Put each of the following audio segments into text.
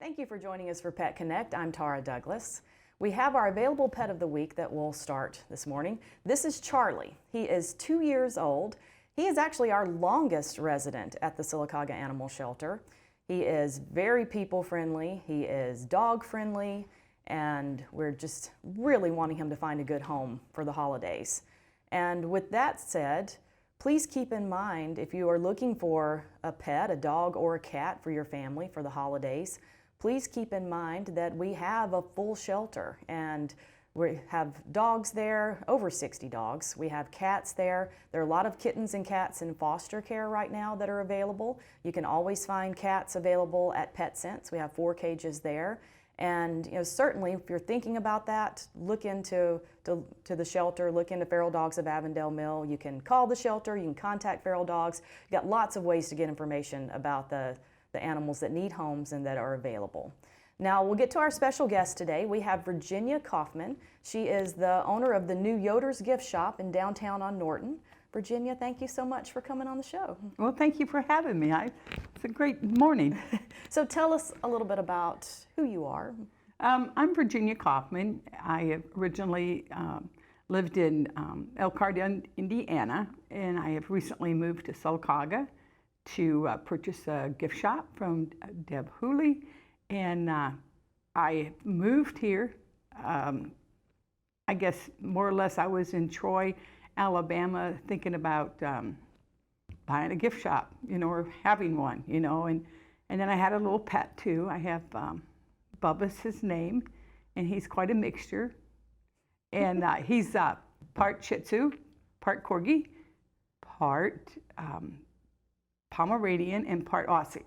Thank you for joining us for Pet Connect. I'm Tara Douglas. We have our available pet of the week that will start this morning. This is Charlie. He is 2 years old. He is actually our longest resident at the Sylacauga Animal Shelter. He is very people friendly. He is dog friendly, and we're just really wanting him to find a good home for the holidays. And with that said, please keep in mind if you are looking for a pet, a dog or a cat for your family for the holidays, please keep in mind that we have a full shelter, and we have dogs there, over 60 dogs. We have cats there. There are a lot of kittens and cats in foster care right now that are available. You can always find cats available at PetSense. We have 4 cages there. And certainly if you're thinking about that, look into to the shelter, look into Feral Dogs of Avondale Mill. You can call the shelter, you can contact Feral Dogs. You've got lots of ways to get information about the animals that need homes and that are available. Now we'll get to our special guest today. We have Virginia Kaufman. She is the owner of the new Yoder's Gift Shop in downtown on Norton. Virginia, thank you so much for coming on the show. Well, thank you for having me. It's a great morning. So tell us a little bit about who you are. I'm Virginia Kaufman. I originally lived in Elkhart, Indiana, and I have recently moved to Sylacauga to purchase a gift shop from Deb Hooley. And I moved here, I guess more or less I was in Troy, Alabama, thinking about buying a gift shop, or having one, and then I had a little pet too. I have Bubba's his name, and he's quite a mixture. And he's part Shih Tzu, part Corgi, part Pomeranian, and part Aussie.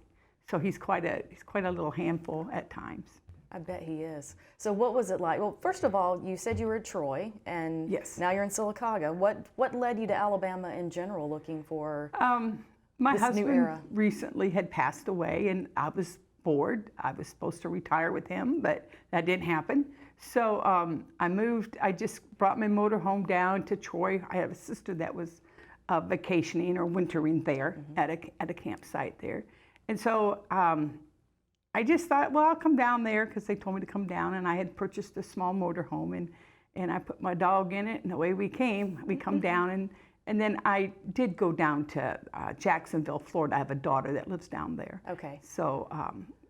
So he's quite a little handful at times. I bet he is. So what was it like? Well, first of all, you said you were at Troy, and yes, now you're in Sylacauga. What led you to Alabama in general, looking for my this husband new era? Recently had passed away, and I was bored. I was supposed to retire with him, but that didn't happen. So I moved. I just brought my motorhome down to Troy. I have a sister that was vacationing or wintering there at a campsite there. And so I just thought, well, I'll come down there because they told me to come down, and I had purchased a small motorhome, and I put my dog in it, and away we came. We come down, and then I did go down to Jacksonville, Florida. I have a daughter that lives down there. Okay. So,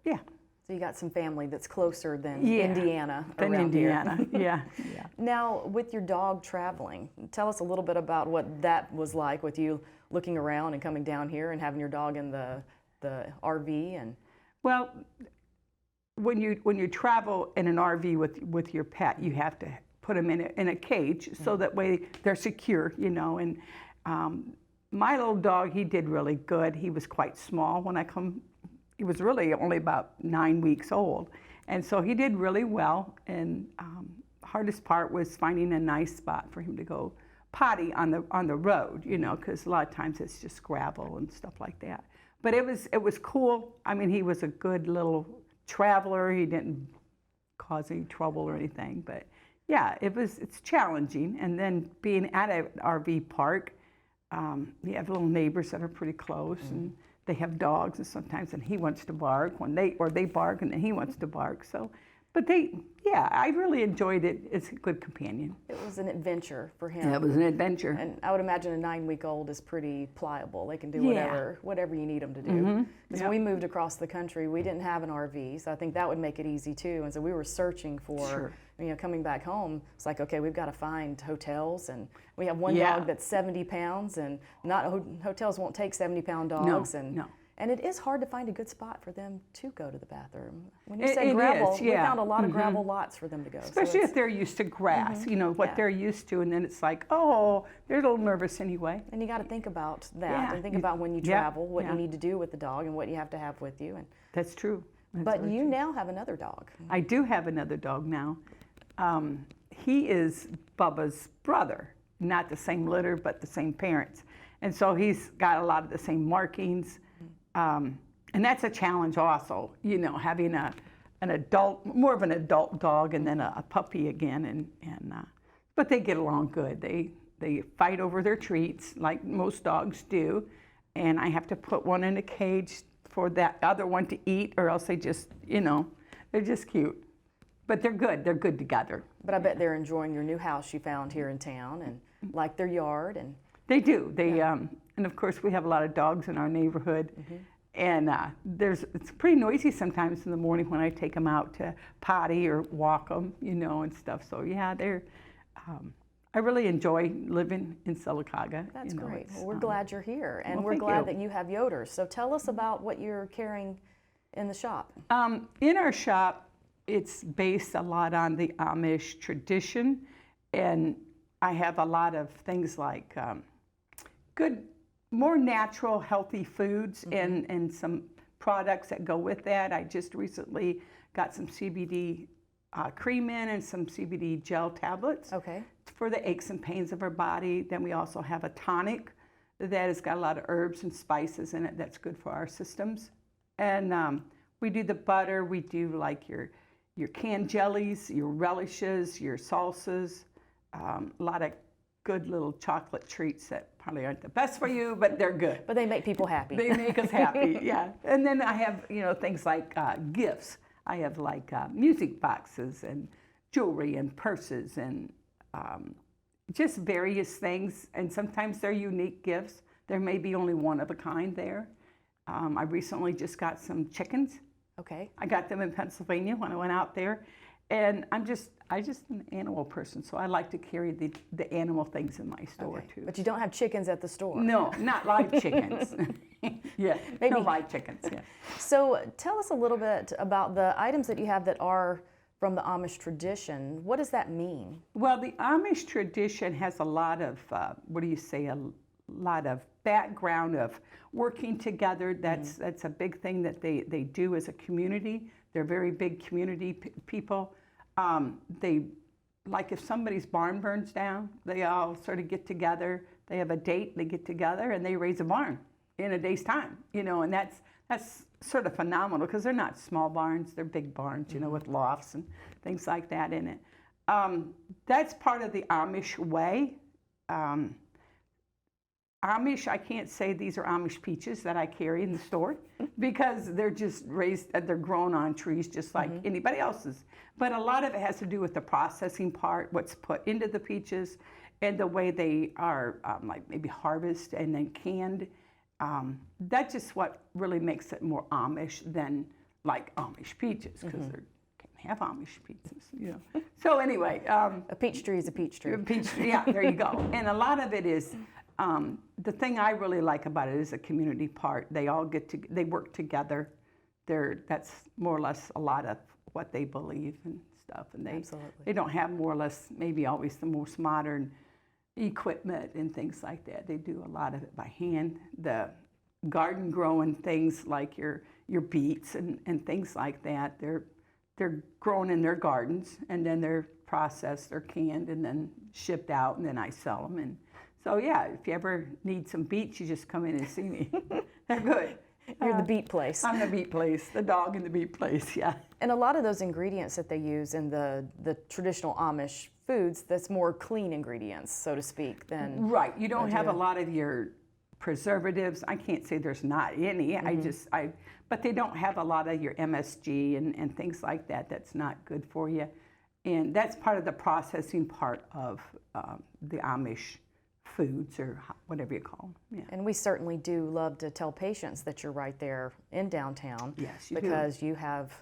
yeah. So you got some family that's closer than Indiana than around Indiana. here. Yeah. Now, with your dog traveling, tell us a little bit about what that was like with you looking around and coming down here and having your dog in the RV. And well, when you travel in an RV with your pet, you have to put them in a cage so that way they're secure, And my little dog, he did really good. He was quite small when I come. He was really only about 9 weeks old, and so he did really well. And hardest part was finding a nice spot for him to go potty on the road, because a lot of times it's just gravel and stuff like that. But it was cool. I mean, he was a good little traveler. He didn't cause any trouble or anything. But yeah, it's challenging. And then being at an RV park, you have little neighbors that are pretty close, and they have dogs, and sometimes he wants to bark or they bark, and then he wants to bark. So, but I really enjoyed it. It's a good companion. It was an adventure for him. Yeah, it was an adventure. And I would imagine a 9-week-old is pretty pliable. They can do whatever you need them to do. Because when we moved across the country, we didn't have an RV, so I think that would make it easy too. And so we were searching for, coming back home. It's like, okay, we've got to find hotels, and we have one dog that's 70 pounds, and hotels won't take 70-pound dogs. No. And it is hard to find a good spot for them to go to the bathroom. When you say gravel, we found a lot of gravel lots for them to go. Especially if they're used to grass, what they're used to, and then it's like, oh, they're a little nervous anyway. And you got to think about that, and think about when you travel, what you need to do with the dog, and what you have to have with you. And that's true. but you now have another dog. I do have another dog now. He is Bubba's brother, not the same litter, but the same parents. And so he's got a lot of the same markings. And that's a challenge also, having an adult, more of an adult dog, and then a puppy again. But they get along good. They fight over their treats like most dogs do. And I have to put one in a cage for that other one to eat, or else they just, you know, they're just cute. But they're good. They're good together. But I bet they're enjoying your new house you found here in town and like their yard. And They do. They and of course we have a lot of dogs in our neighborhood, and it's pretty noisy sometimes in the morning when I take them out to potty or walk them, you know, and stuff. So yeah, they're. I really enjoy living in Sylacauga. That's you know, great. Well, we're glad you're here, and well, we're thank glad you. that you have Yoders. So tell us about what you're carrying in the shop. In our shop, it's based a lot on the Amish tradition, and I have a lot of things like good, more natural, healthy foods and some products that go with that. I just recently got some CBD cream in and some CBD gel tablets for the aches and pains of our body. Then we also have a tonic that has got a lot of herbs and spices in it that's good for our systems. And we do the butter, we do like your canned jellies, your relishes, your salsas, a lot of good little chocolate treats that probably aren't the best for you, but they're good. But they make people happy. They make us happy, yeah. And then I have, you know, things like gifts. I have like music boxes and jewelry and purses and just various things. And sometimes they're unique gifts. There may be only one of a kind there. I recently just got some chickens. Okay. I got them in Pennsylvania when I went out there. And I just an animal person, so I like to carry the animal things in my store too. But you don't have chickens at the store. No, not live chickens. Yeah, Maybe. no live chickens. Yeah. So tell us a little bit about the items that you have that are from the Amish tradition. What does that mean? Well, the Amish tradition has a lot of, a lot of background of working together. That's a big thing that they do as a community. They're very big community people. They, like if somebody's barn burns down, they all sort of get together. They have a date, they get together, and they raise a barn in a day's time, you know, and that's sort of phenomenal because they're not small barns, they're big barns, you know, with lofts and things like that in it. That's part of the Amish way. Amish, I can't say these are Amish peaches that I carry in the store because they're just raised, they're grown on trees just like anybody else's. But a lot of it has to do with the processing part, what's put into the peaches and the way they are like maybe harvested and then canned. That's just what really makes it more Amish than like Amish peaches because they can't have Amish peaches, you know. So anyway. A peach tree is a peach tree. Yeah, there you go. And a lot of it is, the thing I really like about it is the community part. They all they work together. That's more or less a lot of what they believe and stuff. And they don't have more or less maybe always the most modern equipment and things like that. They do a lot of it by hand. The garden growing things like your beets and things like that, they're grown in their gardens and then they're processed, they're canned and then shipped out and then I sell them. And so yeah, if you ever need some beets, you just come in and see me. They're good. You're the beet place. I'm the beet place, the dog in the beet place, yeah. And a lot of those ingredients that they use in the traditional Amish foods, that's more clean ingredients, so to speak, than... Right, you don't have a lot of your preservatives. I can't say there's not any, but they don't have a lot of your MSG and things like that. That's not good for you. And that's part of the processing part of the Amish foods or whatever you call them. Yeah. And we certainly do love to tell patients that you're right there in downtown. Yes, you because you have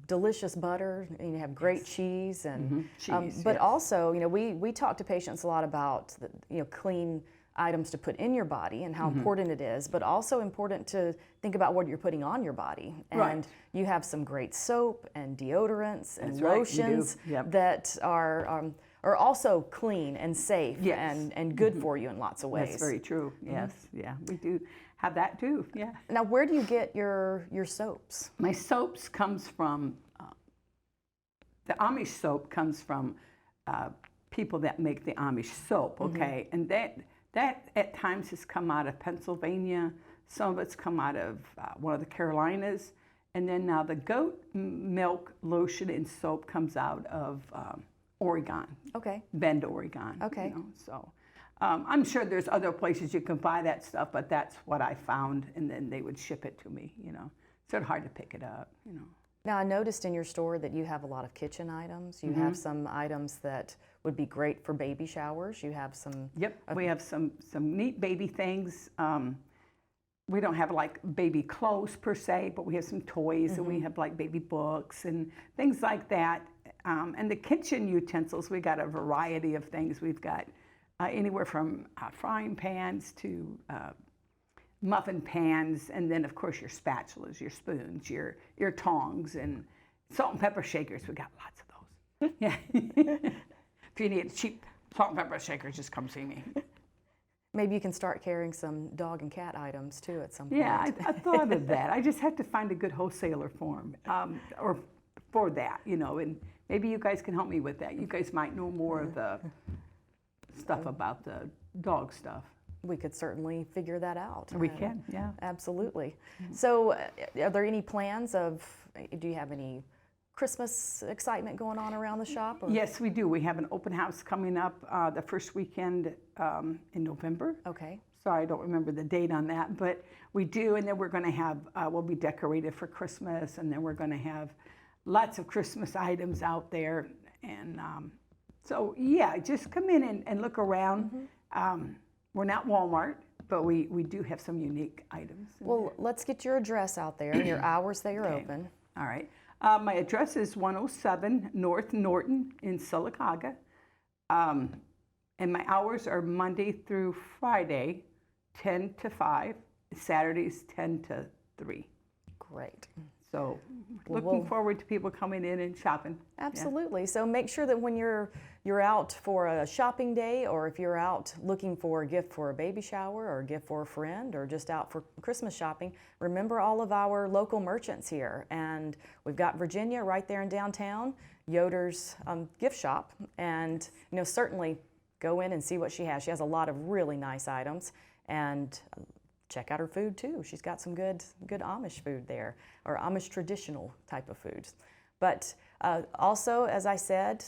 delicious butter and you have great cheese and cheese, but also, you know, we talk to patients a lot about clean items to put in your body and how important it is, but also important to think about what you're putting on your body. And you have some great soap and deodorants and lotions that are also clean and safe and good for you in lots of ways. That's very true. Yes, yeah, we do have that too. Yeah. Now, where do you get your soaps? My soaps comes from the Amish soap comes from people that make the Amish soap. Okay, and that at times has come out of Pennsylvania. Some of it's come out of one of the Carolinas, and then now the goat milk lotion and soap comes out of Oregon. Okay. Bend, Oregon. Okay. You know, so I'm sure there's other places you can buy that stuff, but that's what I found, and then they would ship it to me, you know. It's sort of hard to pick it up, you know. Now, I noticed in your store that you have a lot of kitchen items. You have some items that would be great for baby showers. You have some... Yep, we have some neat baby things. We don't have like baby clothes per se, but we have some toys, and we have like baby books and things like that. And the kitchen utensils, we got a variety of things. We've got anywhere from frying pans to muffin pans, and then of course your spatulas, your spoons, your tongs, and salt and pepper shakers. We got lots of those. Yeah. If you need cheap salt and pepper shakers, just come see me. Maybe you can start carrying some dog and cat items too at some point. Yeah, I thought of that. I just have to find a good wholesaler for 'em, or for that, you know, and maybe you guys can help me with that. You guys might know more of the stuff about the dog stuff. We could certainly figure that out. We can, yeah. Absolutely. So are there any plans do you have any Christmas excitement going on around the shop? Or? Yes, we do. We have an open house coming up the first weekend in November. Okay. Sorry, I don't remember the date on that, but we do, and then we're going to have, we'll be decorated for Christmas, and then we're going to have lots of Christmas items out there. And so, yeah, just come in and look around. We're not Walmart, but we do have some unique items. Well, let's get your address out there, your hours that you're open. All right. My address is 107 North Norton in Sylacauga. And my hours are Monday through Friday, 10 to 5, Saturdays 10 to 3. Great. So looking forward to people coming in and shopping. Absolutely. Yeah. So make sure that when you're out for a shopping day, or if you're out looking for a gift for a baby shower or a gift for a friend, or just out for Christmas shopping, remember all of our local merchants here. And we've got Virginia right there in downtown, Yoder's gift shop. And certainly go in and see what she has. She has a lot of really nice items. And check out her food too. She's got some good Amish food there, or Amish traditional type of foods. But also, as I said,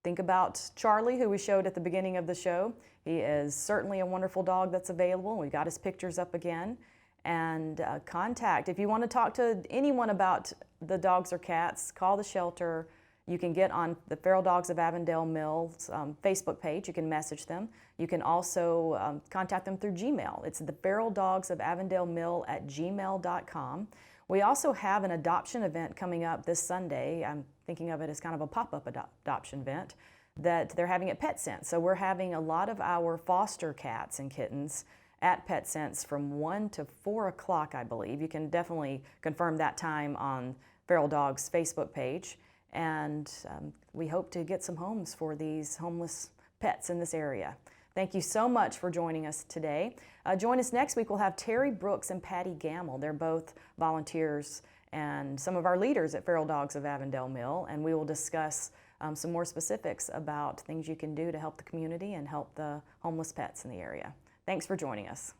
think about Charlie, who we showed at the beginning of the show. He is certainly a wonderful dog that's available. We've got his pictures up again. And contact, if you want to talk to anyone about the dogs or cats, call the shelter. You can get on the Feral Dogs of Avondale Mill's Facebook page. You can message them. You can also contact them through Gmail. It's the Feral Dogs of Avondale Mill at gmail.com. We also have an adoption event coming up this Sunday. I'm thinking of it as kind of a pop-up adoption event that they're having at PetSense. So we're having a lot of our foster cats and kittens at PetSense from 1 to 4 o'clock, I believe. You can definitely confirm that time on Feral Dogs' Facebook page. And we hope to get some homes for these homeless pets in this area. Thank you so much for joining us today. Join us next week. We'll have Terry Brooks and Patty Gamble. They're both volunteers and some of our leaders at Feral Dogs of Avondale Mill, and we will discuss some more specifics about things you can do to help the community and help the homeless pets in the area. Thanks for joining us.